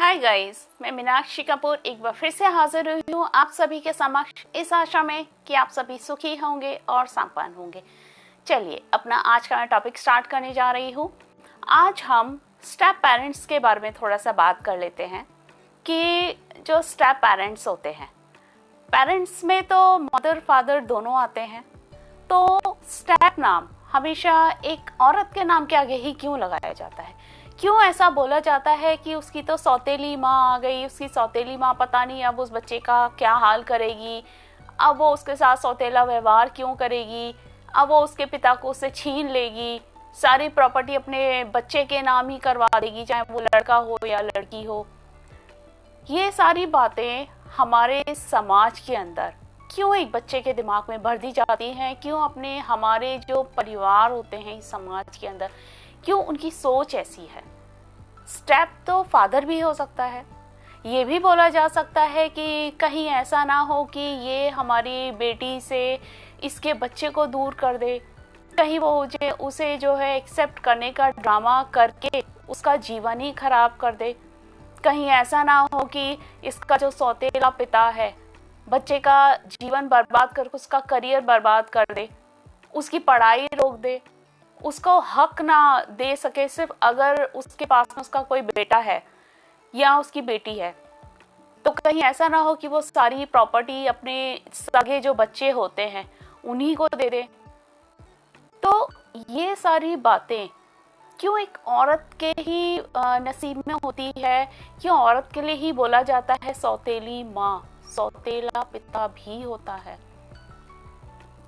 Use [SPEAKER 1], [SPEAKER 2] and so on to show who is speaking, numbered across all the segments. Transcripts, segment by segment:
[SPEAKER 1] Hi guys, मैं मीनाक्षी कपूर एक बार फिर से हाजिर हुई हूँ आप सभी के समक्ष इस आशा में कि आप सभी सुखी होंगे और संपन्न होंगे। चलिए अपना आज का टॉपिक स्टार्ट करने जा रही हूँ। आज हम स्टेप पेरेंट्स के बारे में थोड़ा सा बात कर लेते हैं कि जो स्टेप पेरेंट्स होते हैं, पेरेंट्स में तो मदर फादर दोनों आते हैं, तो स्टेप नाम हमेशा एक औरत के नाम के आगे ही क्यों लगाया जाता है? क्यों ऐसा बोला जाता है कि उसकी तो सौतेली माँ आ गई, उसकी सौतेली माँ पता नहीं अब उस बच्चे का क्या हाल करेगी, अब वो उसके साथ सौतेला व्यवहार क्यों करेगी, अब वो उसके पिता को उससे छीन लेगी, सारी प्रॉपर्टी अपने बच्चे के नाम ही करवा देगी, चाहे वो लड़का हो या लड़की हो। ये सारी बातें हमारे समाज के अंदर क्यों एक बच्चे के दिमाग में भर दी जाती हैं? क्यों अपने हमारे जो परिवार होते हैं इस समाज के अंदर, क्यों उनकी सोच ऐसी है? स्टेप तो फादर भी हो सकता है। ये भी बोला जा सकता है कि कहीं ऐसा ना हो कि ये हमारी बेटी से इसके बच्चे को दूर कर दे, कहीं वो उसे जो है एक्सेप्ट करने का ड्रामा करके उसका जीवन ही खराब कर दे। कहीं ऐसा ना हो कि इसका जो सौतेला पिता है बच्चे का जीवन बर्बाद कर उसका करियर बर्बाद कर दे, उसकी पढ़ाई रोक दे, उसको हक ना दे सके सिर्फ अगर उसके पास में उसका कोई बेटा है या उसकी बेटी है। तो कहीं ऐसा ना हो कि वो सारी प्रॉपर्टी अपने सगे जो बच्चे होते हैं उन्हीं को दे दे। तो ये सारी बातें क्यों एक औरत के ही नसीब में होती है? क्यों औरत के लिए ही बोला जाता है सौतेली माँ, सौतेला पिता भी होता है?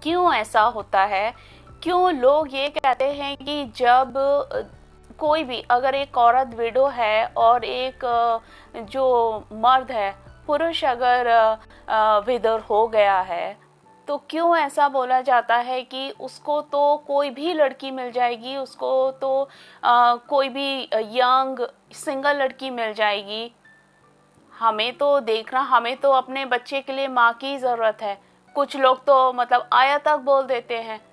[SPEAKER 1] क्यों ऐसा होता है? क्यों लोग ये कहते हैं कि जब कोई भी अगर एक औरत विडो है और एक जो मर्द है पुरुष अगर विधर हो गया है, तो क्यों ऐसा बोला जाता है कि उसको तो कोई भी लड़की मिल जाएगी, उसको तो कोई भी यंग सिंगल लड़की मिल जाएगी। हमें तो देखना, हमें तो अपने बच्चे के लिए माँ की ज़रूरत है। कुछ लोग तो मतलब आया तक बोल देते हैं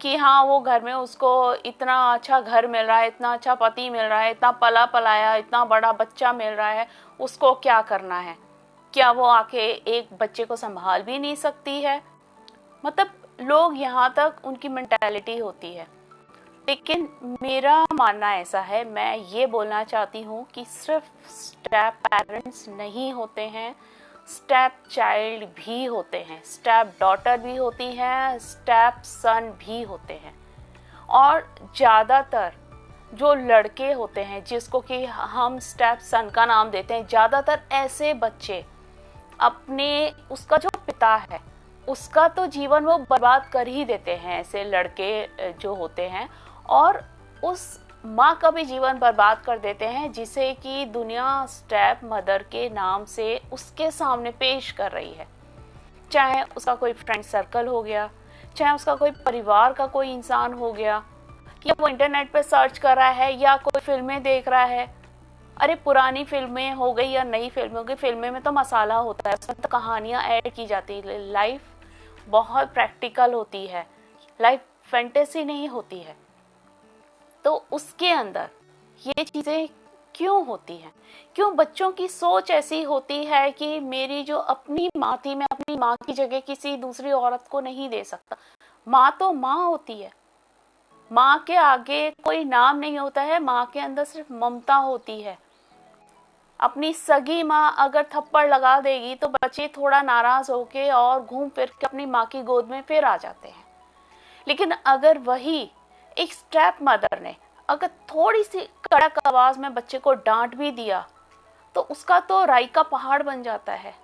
[SPEAKER 1] कि हाँ वो घर में उसको इतना अच्छा घर मिल रहा है, इतना अच्छा पति मिल रहा है, इतना पला पलाया इतना बड़ा बच्चा मिल रहा है, उसको क्या करना है? क्या वो आके एक बच्चे को संभाल भी नहीं सकती है? मतलब लोग यहाँ तक उनकी मेंटालिटी होती है। लेकिन मेरा मानना ऐसा है, मैं ये बोलना चाहती हूँ कि सिर्फ स्टेप पेरेंट्स नहीं होते हैं, स्टेप चाइल्ड भी होते हैं, स्टेप डॉटर भी होती हैं, स्टेप सन भी होते हैं। और ज़्यादातर जो लड़के होते हैं जिसको कि हम स्टेप सन का नाम देते हैं, ज़्यादातर ऐसे बच्चे अपने उसका जो पिता है उसका तो जीवन वो बर्बाद कर ही देते हैं, ऐसे लड़के जो होते हैं, और उस माँ का भी जीवन बर्बाद कर देते हैं जिसे कि दुनिया स्टेप मदर के नाम से उसके सामने पेश कर रही है। चाहे उसका कोई फ्रेंड सर्कल हो गया, चाहे उसका कोई परिवार का कोई इंसान हो गया, या वो इंटरनेट पे सर्च कर रहा है या कोई फिल्में देख रहा है। अरे पुरानी फिल्में हो गई या नई फिल्में हो गई, फिल्में में तो मसाला होता है, उसमें तो कहानियाँ ऐड की जाती है। लाइफ बहुत प्रैक्टिकल होती है, लाइफ फैंटेसी नहीं होती है। तो उसके अंदर ये चीज़ें क्यों होती हैं? क्यों बच्चों की सोच ऐसी होती है कि मेरी जो अपनी माँ थी, मैं अपनी माँ की जगह किसी दूसरी औरत को नहीं दे सकता? माँ तो माँ होती है, माँ के आगे कोई नाम नहीं होता है, माँ के अंदर सिर्फ ममता होती है। अपनी सगी माँ अगर थप्पड़ लगा देगी तो बच्चे थोड़ा नाराज होके और घूम फिर के अपनी माँ की गोद में फिर आ जाते हैं। लेकिन अगर वही एक स्टेप मदर ने अगर थोड़ी सी कड़क आवाज में बच्चे को डांट भी दिया तो उसका तो राई का पहाड़ बन जाता है।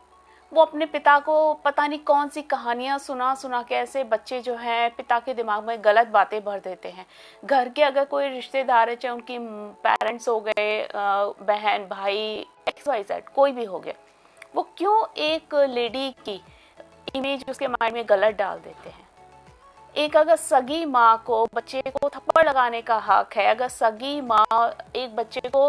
[SPEAKER 1] वो अपने पिता को पता नहीं कौन सी कहानियां सुना सुना के ऐसे बच्चे जो हैं पिता के दिमाग में गलत बातें भर देते हैं। घर के अगर कोई रिश्तेदार है, चाहे उनकी पेरेंट्स हो गए, बहन भाई XYZ कोई भी हो गया, वो क्यों एक लेडी की इमेज उसके माइंड में गलत डाल देते हैं? एक अगर सगी माँ को बच्चे को थप्पड़ लगाने का हक है, अगर सगी माँ एक बच्चे को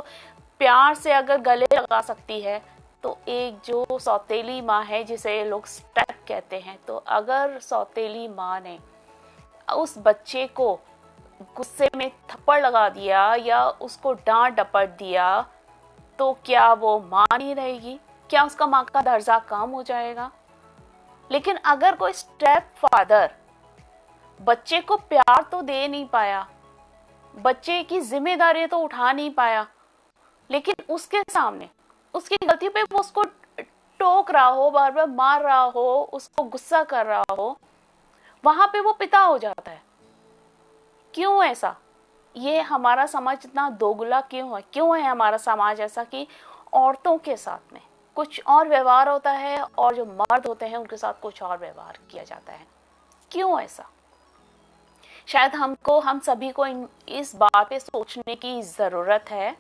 [SPEAKER 1] प्यार से अगर गले लगा सकती है, तो एक जो सौतेली माँ है जिसे लोग स्टेप कहते हैं, तो अगर सौतेली माँ ने उस बच्चे को गुस्से में थप्पड़ लगा दिया या उसको डांट डपट दिया, तो क्या वो माँ नहीं रहेगी? क्या उसका माँ का दर्जा कम हो जाएगा? लेकिन अगर कोई स्टेप फादर बच्चे को प्यार तो दे नहीं पाया, बच्चे की जिम्मेदारी तो उठा नहीं पाया, लेकिन उसके सामने उसकी गलती पे वो उसको टोक रहा हो, बार बार मार रहा हो, उसको गुस्सा कर रहा हो, वहां पे वो पिता हो जाता है। क्यों ऐसा? ये हमारा समाज इतना दोगला क्यों है हमारा समाज ऐसा कि औरतों के साथ में कुछ और व्यवहार होता है और जो मर्द होते हैं उनके साथ कुछ और व्यवहार किया जाता है? क्यों ऐसा? शायद हम सभी को इस बात पे सोचने की ज़रूरत है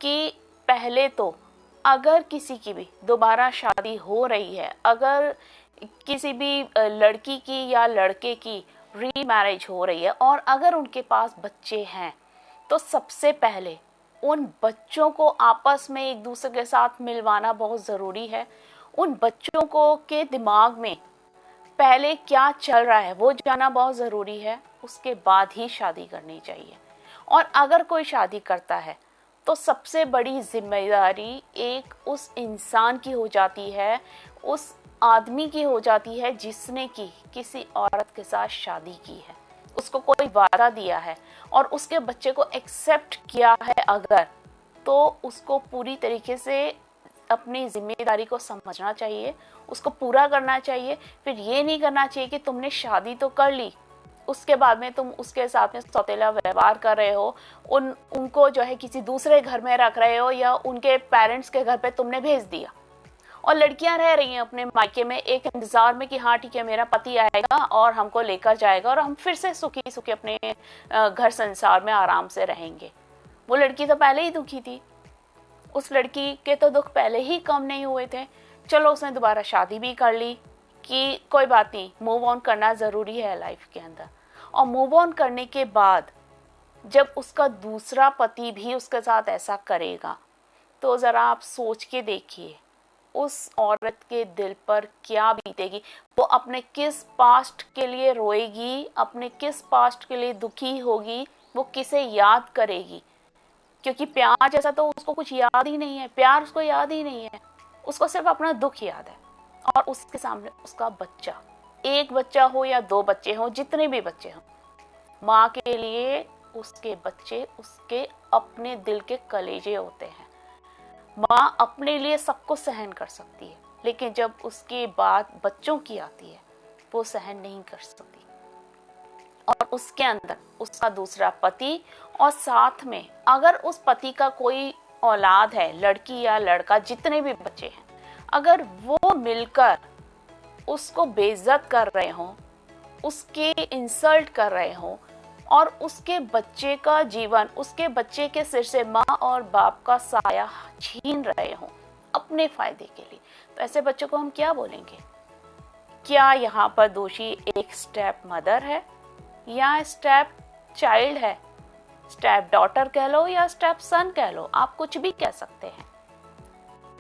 [SPEAKER 1] कि पहले तो अगर किसी की भी दोबारा शादी हो रही है, अगर किसी भी लड़की की या लड़के की री मैरिज हो रही है और अगर उनके पास बच्चे हैं, तो सबसे पहले उन बच्चों को आपस में एक दूसरे के साथ मिलवाना बहुत ज़रूरी है। उन बच्चों को के दिमाग में पहले क्या चल रहा है वो जानना बहुत ज़रूरी है। उसके बाद ही शादी करनी चाहिए। और अगर कोई शादी करता है तो सबसे बड़ी जिम्मेदारी एक उस इंसान की हो जाती है, उस आदमी की हो जाती है जिसने की किसी औरत के साथ शादी की है, उसको कोई वादा दिया है और उसके बच्चे को एक्सेप्ट किया है अगर, तो उसको पूरी तरीके से अपनी जिम्मेदारी को समझना चाहिए, उसको पूरा करना चाहिए। फिर ये नहीं करना चाहिए कि तुमने शादी तो कर ली, उसके बाद में तुम उसके साथ में सौतेला व्यवहार कर रहे हो, उनको जो है किसी दूसरे घर में रख रहे हो या उनके पेरेंट्स के घर पे तुमने भेज दिया। और लड़कियां रह रही हैं अपने मायके में एक इंतजार में कि हाँ ठीक है मेरा पति आएगा और हमको लेकर जाएगा और हम फिर से सुखी सुखी अपने घर संसार में आराम से रहेंगे। वो लड़की तो पहले ही दुखी थी, उस लड़की के तो दुख पहले ही कम नहीं हुए थे। चलो उसने दोबारा शादी भी कर ली कि कोई बात नहीं, मूव ऑन करना ज़रूरी है लाइफ के अंदर। और मूव ऑन करने के बाद जब उसका दूसरा पति भी उसके साथ ऐसा करेगा तो ज़रा आप सोच के देखिए उस औरत के दिल पर क्या बीतेगी। वो अपने किस पास्ट के लिए रोएगी, अपने किस पास्ट के लिए दुखी होगी, वो किसे याद करेगी? क्योंकि प्यार जैसा तो उसको कुछ याद ही नहीं है, प्यार उसको याद ही नहीं है, उसको सिर्फ अपना दुख याद है। और उसके सामने उसका बच्चा, एक बच्चा हो या दो बच्चे हो, जितने भी बच्चे हों, माँ के लिए उसके बच्चे उसके अपने दिल के कलेजे होते हैं। माँ अपने लिए सबको सहन कर सकती है, लेकिन जब उसके बाद बच्चों की आती है वो सहन नहीं कर सकती। और उसके अंदर उसका दूसरा पति, और साथ में अगर उस पति का कोई औलाद है, लड़की या लड़का, जितने भी बच्चे हैं, अगर वो मिलकर उसको बेइज्जत कर रहे हों, उसके इंसल्ट कर रहे हों और उसके बच्चे का जीवन, उसके बच्चे के सिर से माँ और बाप का साया छीन रहे हों अपने फायदे के लिए, तो ऐसे बच्चों को हम क्या बोलेंगे? क्या यहाँ पर दोषी एक स्टेप मदर है या स्टेप चाइल्ड है? स्टेप डॉटर कह लो या स्टेप सन कह लो, आप कुछ भी कह सकते हैं।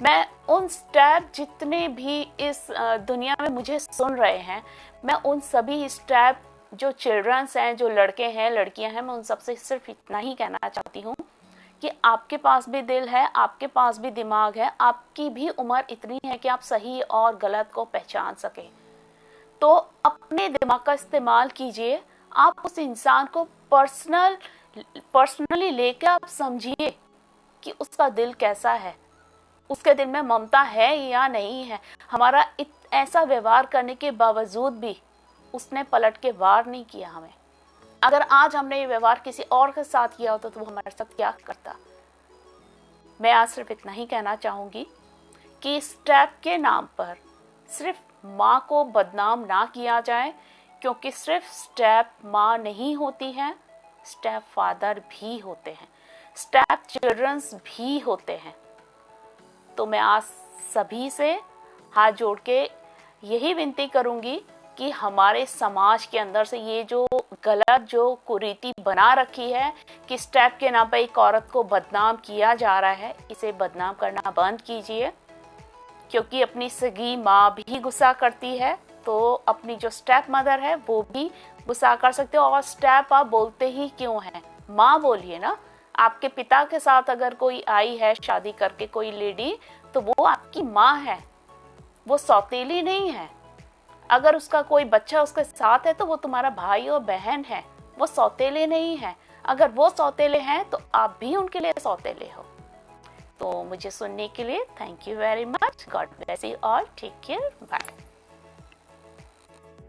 [SPEAKER 1] मैं उन स्टेप जितने भी इस दुनिया में मुझे सुन रहे हैं, मैं उन सभी स्टेप जो चिल्ड्रंस हैं, जो लड़के हैं, लड़कियां हैं, मैं उन सबसे सिर्फ इतना ही कहना चाहती हूँ कि आपके पास भी दिल है, आपके पास भी दिमाग है, आपकी भी उम्र इतनी है कि आप सही और गलत को पहचान सकें। तो अपने दिमाग का इस्तेमाल कीजिए। आप उस इंसान को पर्सनली लेकर आप समझिए कि उसका दिल कैसा है, उसके दिल में ममता है या नहीं है। हमारा ऐसा व्यवहार करने के बावजूद भी उसने पलट के वार नहीं किया हमें। अगर आज हमने ये व्यवहार किसी और के साथ किया होता तो वो हमारे साथ क्या करता? मैं आज सिर्फ इतना ही कहना चाहूँगी कि स्टेप के नाम पर सिर्फ माँ को बदनाम ना किया जाए, क्योंकि सिर्फ स्टेप माँ नहीं होती हैं, स्टेप फादर भी होते हैं, स्टेप चिल्ड्रंस भी होते हैं। तो मैं आज सभी से हाथ जोड़ के यही विनती करूंगी कि हमारे समाज के अंदर से ये जो गलत जो कुरीति बना रखी है कि स्टेप के नाम पर एक औरत को बदनाम किया जा रहा है, इसे बदनाम करना बंद कीजिए। क्योंकि अपनी सगी माँ भी गुस्सा करती है तो अपनी जो स्टेप मदर है वो भी गुस्सा कर सकते हो। और स्टेप आप बोलते ही क्यों हैं? माँ बोलिए ना, आपके पिता के साथ अगर कोई आई है शादी करके कोई लेडी, तो वो आपकी माँ है, वो सौतेली नहीं है। अगर उसका कोई बच्चा उसके साथ है तो वो तुम्हारा भाई और बहन है, वो सौतेले नहीं है। अगर वो सौतेले हैं तो आप भी उनके लिए सौतेले हो। तो मुझे सुनने के लिए thank you very much. God bless you all. Take care. Bye.